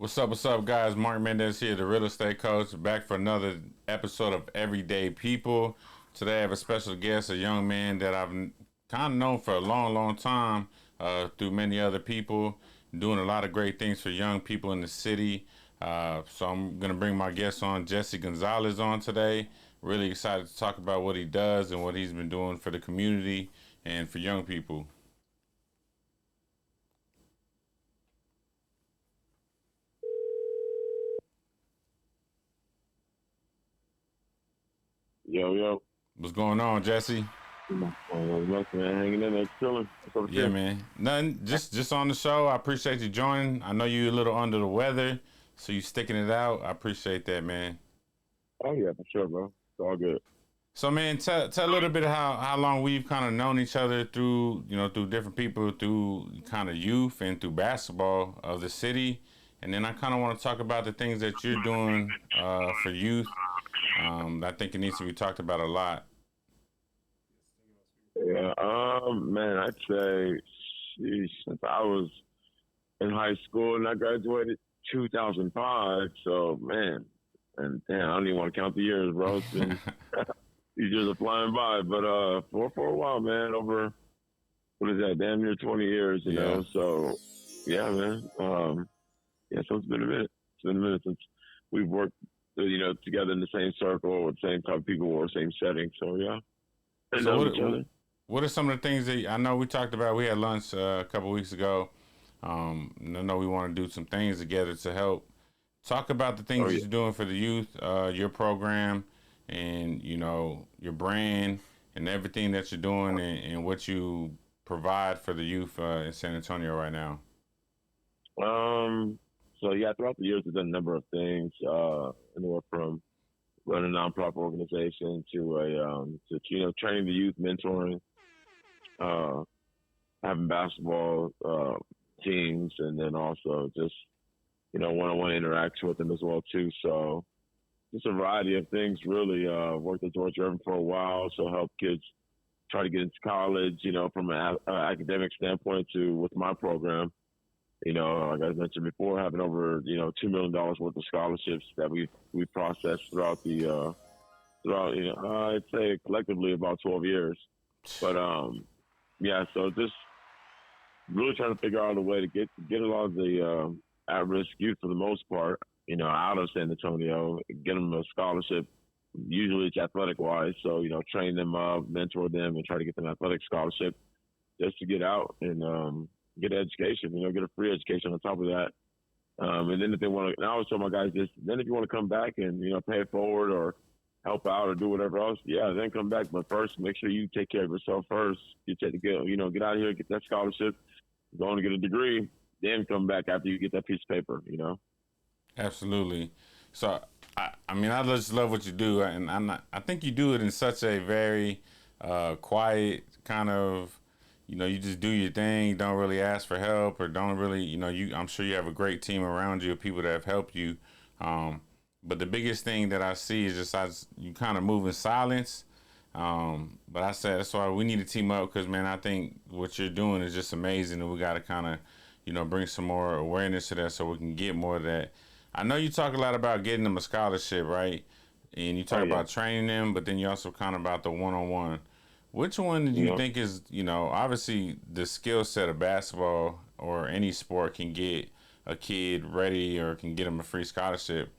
What's up, guys? Marc Mendez here, the real estate coach, back for another episode of Everyday People. Today I have a special guest, a young man that I've kind of known for a long, long time through many other people, doing a lot of great things for young people in the city. So I'm going to bring my guest on, Jesse Gonzales, on today. Really excited to talk about what he does and what he's been doing for the community and for young people. Yo, yo. What's going on, Jesse? Nothing, man. Hanging in there, chilling. What's up with Yeah, you? man. Nothing. Just on the show. I appreciate you joining. I know you're a little under the weather, so you sticking it out. I appreciate that, man. Oh, yeah, for sure, bro. It's all good. So, man, tell a little bit of how long we've kind of known each other through through different people, through kind of youth and through basketball of the city, and then I kind of want to talk about the things that you're doing for youth. I think it needs to be talked about a lot. Yeah, man, I'd say, sheesh, since I was in high school and I graduated 2005, so, man, and damn, I don't even want to count the years, bro. It's been, these years are flying by, but for a while, man, over, what is that, damn near 20 years, you Yeah. know, so, yeah, man, yeah, so it's been a minute. It's been a minute since we've worked, together in the same circle with the same type of people or same setting. So yeah, and So know what each other. what are some of the things that I know we talked about? We had lunch a couple weeks ago. And I know we want to do some things together to help talk about the Oh things that yeah, you're doing for the youth, your program, and your brand and everything that you're doing and what you provide for the youth in San Antonio right now. so yeah, throughout the years, we've done a number of things. Anywhere from running a nonprofit organization to training the youth, mentoring, uh, having basketball teams, and then also just one-on-one interaction with them as well too. So just a variety of things really. Worked at George Irving for a while, so help kids try to get into college, from an academic standpoint to with my program. Like I mentioned before, having over, $2 million worth of scholarships that we processed throughout, I'd say collectively about 12 years. But yeah, so just really trying to figure out a way to get a lot of the at-risk youth for the most part, out of San Antonio, get them a scholarship. Usually it's athletic wise, so train them up, mentor them, and try to get them an athletic scholarship just to get out and get an education. Get a free education on top of that. And then if they want to, and I always tell my guys this. Then if you want to come back and pay it forward or help out or do whatever else, yeah, then come back. But first, make sure you take care of yourself first. Get out of here, get that scholarship, go on to get a degree, then come back after you get that piece of paper. Absolutely. So I mean, I just love what you do, and I think you do it in such a very quiet kind of. You just do your thing. Don't really ask for help, or don't really. I'm sure you have a great team around you of people that have helped you. Um, but the biggest thing that I see is you kind of move in silence. But I said that's why we need to team up because man, I think what you're doing is just amazing, and we got to kind of, bring some more awareness to that so we can get more of that. I know you talk a lot about getting them a scholarship, right? And you Oh talk yeah, about training them, but then you also kind of about the one-on-one. Which one do you you know. think is, obviously the skill set of basketball or any sport can get a kid ready or can get them a free scholarship.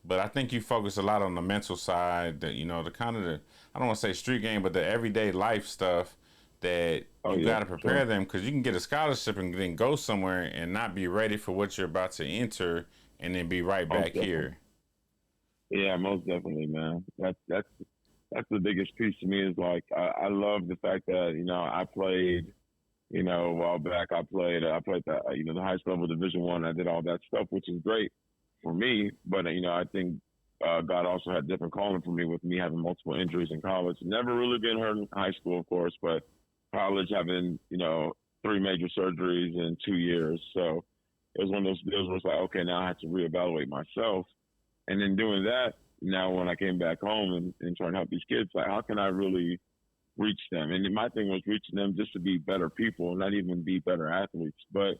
But I think you focus a lot on the mental side, the kind of I don't want to say street game, but the everyday life stuff that Oh you yeah, got to for sure. prepare them because you can get a scholarship and then go somewhere and not be ready for what you're about to enter and then be right Most back definitely. here. Yeah, most definitely, man. That's the biggest piece to me is like I love the fact that I played a while back. I played the highest level Division 1. I did all that stuff, which is great for me. But I think God also had different calling for me with me having multiple injuries in college. Never really been hurt in high school, of course, but college having three major surgeries in 2 years. So it was one of those deals where it's like, okay, now I have to reevaluate myself. And in doing that, now when I came back home and trying to help these kids, like how can I really reach them? And my thing was reaching them just to be better people, not even be better athletes. But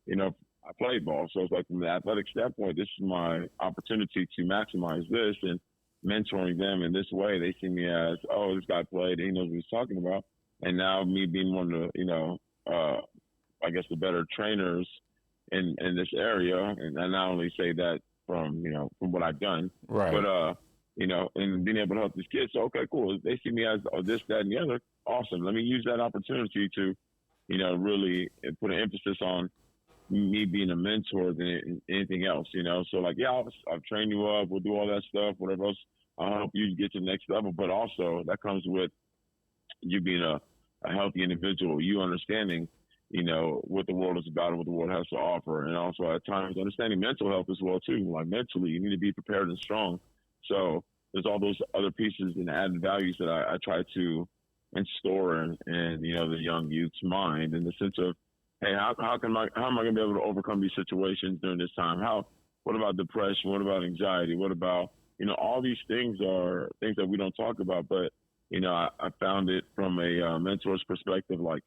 you know, I played ball. So it's like from the athletic standpoint, this is my opportunity to maximize this and mentoring them in this way. They see me as, oh, this guy played, he knows what he's talking about. And now me being one of the, I guess the better trainers in this area. And I not only say that from, from what I've done, Right. but, and being able to help these kids. So, okay, cool. They see me as this, that, and the other. Awesome. Let me use that opportunity to, really put an emphasis on me being a mentor than anything else, So like, yeah, I'll train you up. We'll do all that stuff, whatever else. I'll help you get to the next level. But also that comes with you being a healthy individual, you understanding, what the world is about and what the world has to offer. And also at times understanding mental health as well too. Like mentally, you need to be prepared and strong. So there's all those other pieces and added values that I try to install in the young youth's mind in the sense of, hey, how am I going to be able to overcome these situations during this time? What about depression? What about anxiety? What about, all these things are things that we don't talk about, but, I found it from a mentor's perspective, like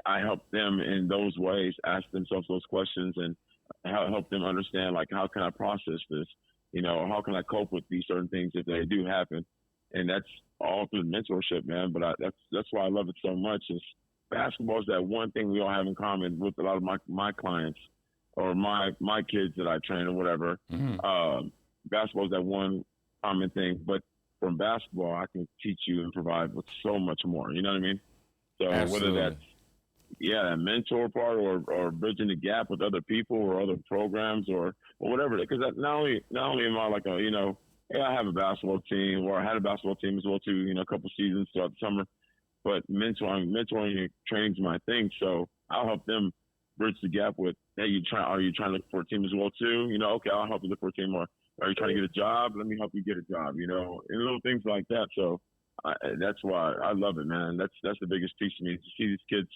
I help them in those ways, ask themselves those questions and help them understand, like, how can I process this? How can I cope with these certain things if they do happen? And that's all through mentorship, man. But that's why I love it so much. Is basketball is that one thing we all have in common with a lot of my clients or my kids that I train or whatever. Mm-hmm. Basketball is that one common thing, but from basketball, I can teach you and provide with so much more. You know what I mean? So Absolutely. whether that's that mentor part or bridging the gap with other people or other programs or whatever, because not only am I like hey, I have a basketball team or I had a basketball team as well too, a couple seasons throughout the summer, but mentoring and training's my thing. So I'll help them bridge the gap with, hey, are you trying to look for a team as well too? Okay, I'll help you look for a team. Or are you trying to get a job? Let me help you get a job, and little things like that. So that's why I love it, man. That's the biggest piece to me, to see these kids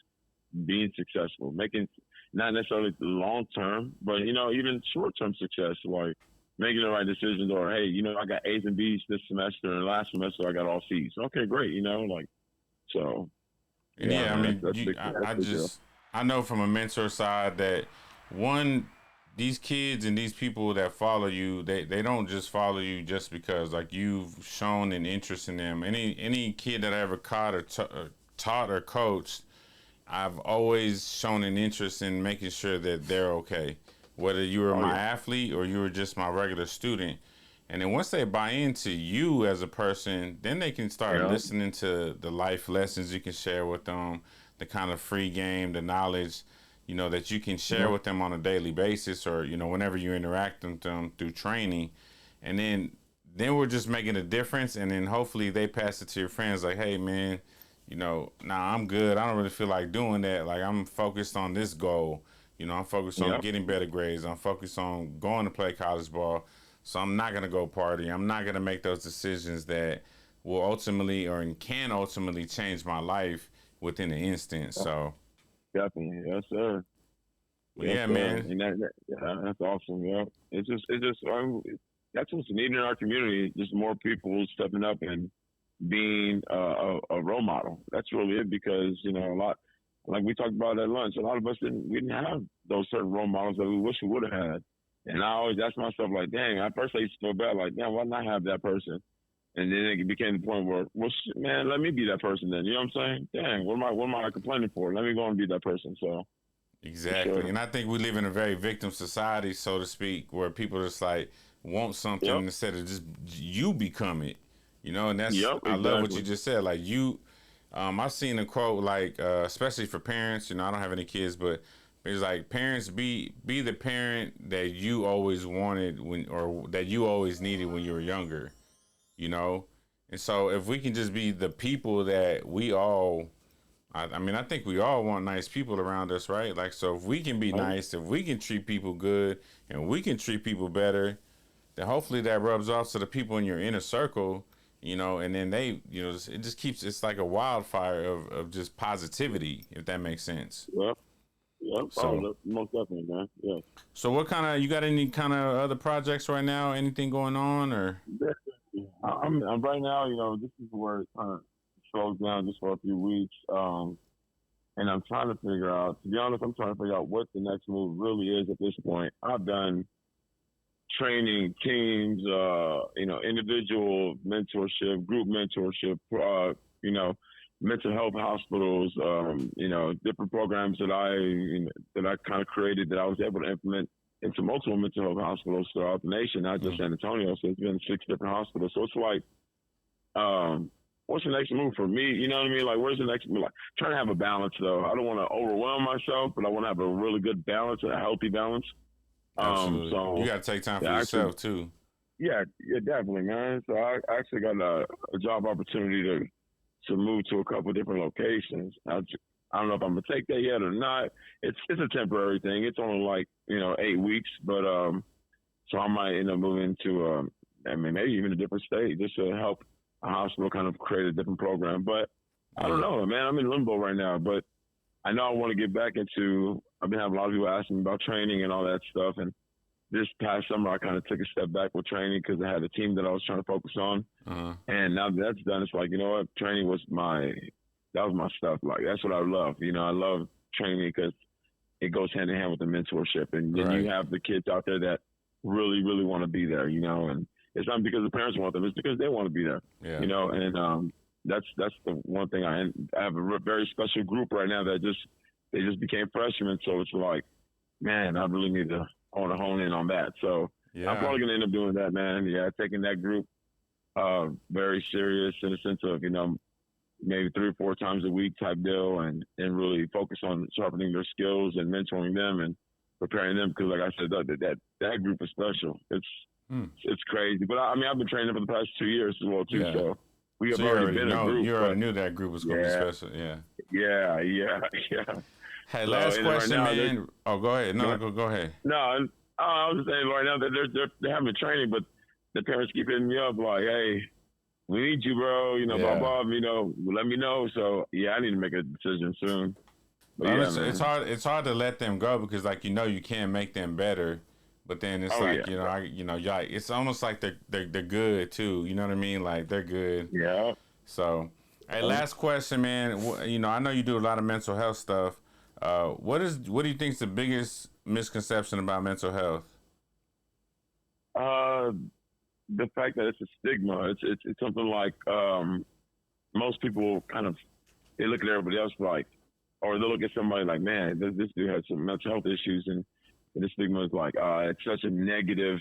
being successful, making not necessarily long term, but even short term success, like making the right decisions, or hey, I got A's and B's this semester, and last semester I got all C's. Okay, great, so. Yeah, man, I mean, I know from a mentor side that these kids and these people that follow you, they don't just follow you just because like you've shown an interest in them. Any kid that I ever caught or taught or coached, I've always shown an interest in making sure that they're okay, whether you were my athlete or you were just my regular student. And then once they buy into you as a person, then they can start listening to the life lessons you can share with them, the kind of free game, the knowledge, that you can share with them on a daily basis or, whenever you interact with them through training. And then we're just making a difference. And then hopefully they pass it to your friends like, hey, man, nah, I'm good. I don't really feel like doing that. Like, I'm focused on this goal. I'm focused on getting better grades. I'm focused on going to play college ball. So I'm not going to go party. I'm not going to make those decisions that will ultimately or can ultimately change my life within an instant. So definitely, yes, sir. Yes, yeah, sir. Man. And that's awesome. Yeah, it's just that's what's needed in our community. Just more people stepping up and being a role model. That's really it, because a lot, like we talked about at lunch, a lot of us we didn't have those certain role models that we wish we would have had. And I always ask myself, like, dang, at first I used to feel bad, like, damn, why not have that person? And then it became the point where, well, man, let me be that person then. You know what I'm saying? Dang, what am I complaining for? Let me go and be that person. So exactly. Sure. And I think we live in a very victim society, so to speak, where people just like want something instead of just you become it. And that's I love what you just said. Like I've seen a quote like especially for parents, I don't have any kids, but it's like parents be the parent that you always wanted or that you always needed when you were younger, And so if we can just be the people that we all, I mean, I think we all want nice people around us, right? Like, so if we can be nice, if we can treat people good and we can treat people better, then hopefully that rubs off to the people in your inner circle, and then they, it just keeps, it's like a wildfire of just positivity, if that makes sense. Yep. So, most definitely, man. Yeah. So you got any kind of other projects right now? Anything going on or? I'm right now, this is where it kind of slows down just for a few weeks. and I'm trying to figure out. To be honest, I'm trying to figure out what the next move really is at this point. I've done training teams, individual mentorship, group mentorship, mental health hospitals, different programs that I kind of created that I was able to implement into multiple mental health hospitals throughout the nation, not just San Antonio. So it's been 6 different hospitals. So it's like, what's the next move for me? You know what I mean? Like, where's the next move? Like, trying to have a balance, though. I don't want to overwhelm myself, but I want to have a really good balance, a healthy balance. Absolutely. So you got to take time for yourself, too. Yeah, definitely, man. So I actually got a job opportunity to move to a couple of different locations. I don't know if I'm gonna take that yet or not. It's a temporary thing. It's only like 8 weeks, but so I might end up moving to maybe even a different state just to help a hospital kind of create a different program. But I don't know, man. I'm in limbo right now, but I know I want to get back into. I've been having a lot of people asking me about training and all that stuff, and this past summer, I kind of took a step back with training because I had a team that I was trying to focus on. And now that that's done, it's like, you know what? Training was my stuff. Like, that's what I love. I love training because it goes hand in hand with the mentorship. And then you have the kids out there that really, really want to be there, and it's not because the parents want them. It's because they want to be there, and that's the one thing. I have a very special group right now that they just became freshmen. So it's like, man, I really need to, I want to hone in on that. So I'm probably going to end up doing that, man. Yeah, taking that group very serious in the sense of, maybe 3 or 4 times a week type deal and really focus on sharpening their skills and mentoring them and preparing them. Because like I said, that group is special. It's crazy. But I mean, I've been training for the past 2 years as well, too. Yeah. So we have already been a group. You already knew that group was going to be special. Yeah. Yeah. Hey, last question, right now, man. Oh, go ahead. No, go ahead. No, I was just saying right now that they're having training, but the parents keep hitting me up like, hey, we need you, bro. Blah, blah, let me know. So, yeah, I need to make a decision soon. But it's hard to let them go because, like, you can't make them better. But then it's it's almost like they're good, too. You know what I mean? Like, they're good. Yeah. So, hey, last question, man. I know you do a lot of mental health stuff. What do you think is the biggest misconception about mental health? The fact that it's a stigma. It's something like most people they look at everybody else like, or they look at somebody like, man, this dude has some mental health issues, and the stigma is like, it's such a negative.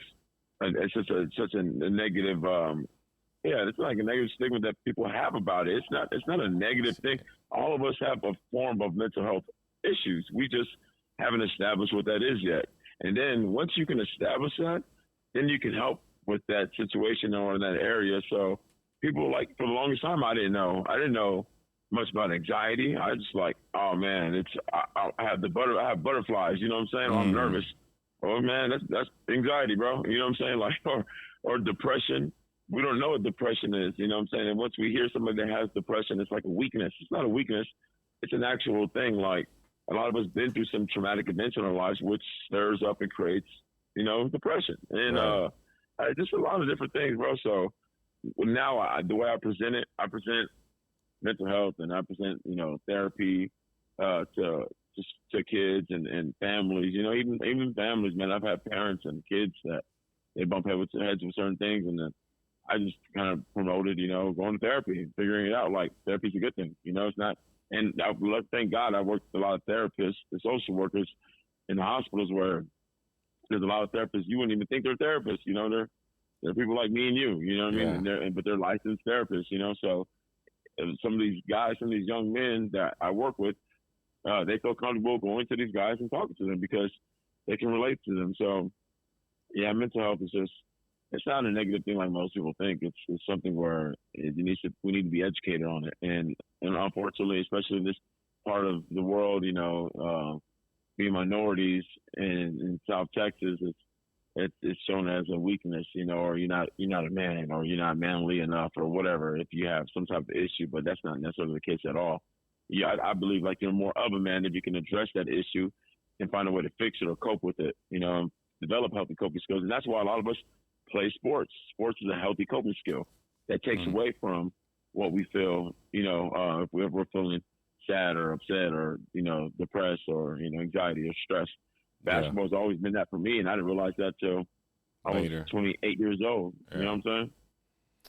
It's such a negative. It's like a negative stigma that people have about it. It's not a negative thing. All of us have a form of mental health issues. We just haven't established what that is yet. And then once you can establish that, then you can help with that situation or in that area. So people, like, for the longest time, I didn't know much about anxiety. I just like, oh man, I have butterflies. You know what I'm saying? I'm nervous. Oh man, that's anxiety, bro. You know what I'm saying? Like, or depression. We don't know what depression is. You know what I'm saying? And once we hear somebody that has depression, it's like a weakness. It's not a weakness. It's an actual thing. Like, a lot of us been through some traumatic events in our lives, which stirs up and creates, depression. And just a lot of different things, bro. So now the way I present mental health, and I present, therapy to kids and families. Even families, man. I've had parents and kids that they bump heads with certain things, and then I just kind of promoted, going to therapy, figuring it out. Like, therapy's a good thing. It's not. And thank God I worked with a lot of therapists and social workers in the hospitals where there's a lot of therapists. You wouldn't even think they're therapists. They're people like me and you. You know what I mean? But they're licensed therapists. So some of these guys, some of these young men that I work with, they feel comfortable going to these guys and talking to them because they can relate to them. So, yeah, mental health is just, it's not a negative thing like most people think. It's something where we need to be educated on it. And unfortunately, especially in this part of the world, being minorities in South Texas, it's shown as a weakness, or you're not a man, or you're not manly enough, or whatever, if you have some type of issue. But that's not necessarily the case at all. Yeah, I believe like you're more of a man if you can address that issue and find a way to fix it or cope with it. Develop healthy coping skills, and that's why a lot of us play sports. Sports is a healthy coping skill that takes away from what we feel, if we're feeling sad or upset or depressed or anxiety or stress. Yeah. Basketball's always been that for me, and I didn't realize that till I was Later. 28 years old. Yeah. You know what I'm saying?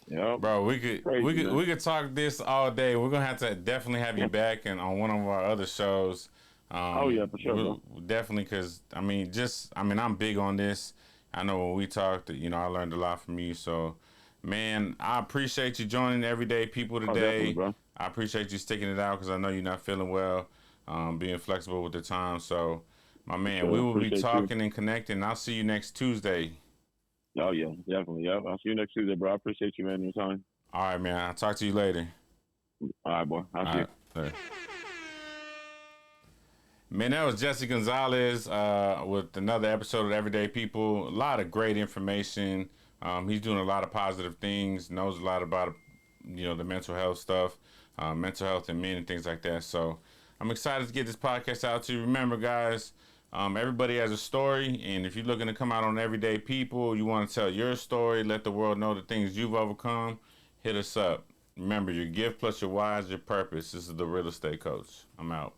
Yeah. Bro, we could talk this all day. We're gonna have to definitely have you back and on one of our other shows. Oh yeah, for sure, bro. Definitely, because I'm big on this. I know when we talked, I learned a lot from you. So, man, I appreciate you joining Everyday People today. Definitely, bro. I appreciate you sticking it out because I know you're not feeling well, being flexible with the time. So, my man, Sure. we will Appreciate be talking and connecting. I'll see you next Tuesday. Oh yeah, definitely. Yeah, I'll see you next Tuesday, bro. I appreciate you, man. Your time. All right, man. I'll talk to you later. All right, boy. I'll see you. Later. Man, that was Jesse Gonzales with another episode of Everyday People. A lot of great information. He's doing a lot of positive things, knows a lot about, the mental health stuff, mental health in men and things like that. So I'm excited to get this podcast out to you. Remember, guys, everybody has a story. And if you're looking to come out on Everyday People, you want to tell your story, let the world know the things you've overcome, hit us up. Remember, your gift plus your why is your purpose. This is the Real Estate Coach. I'm out.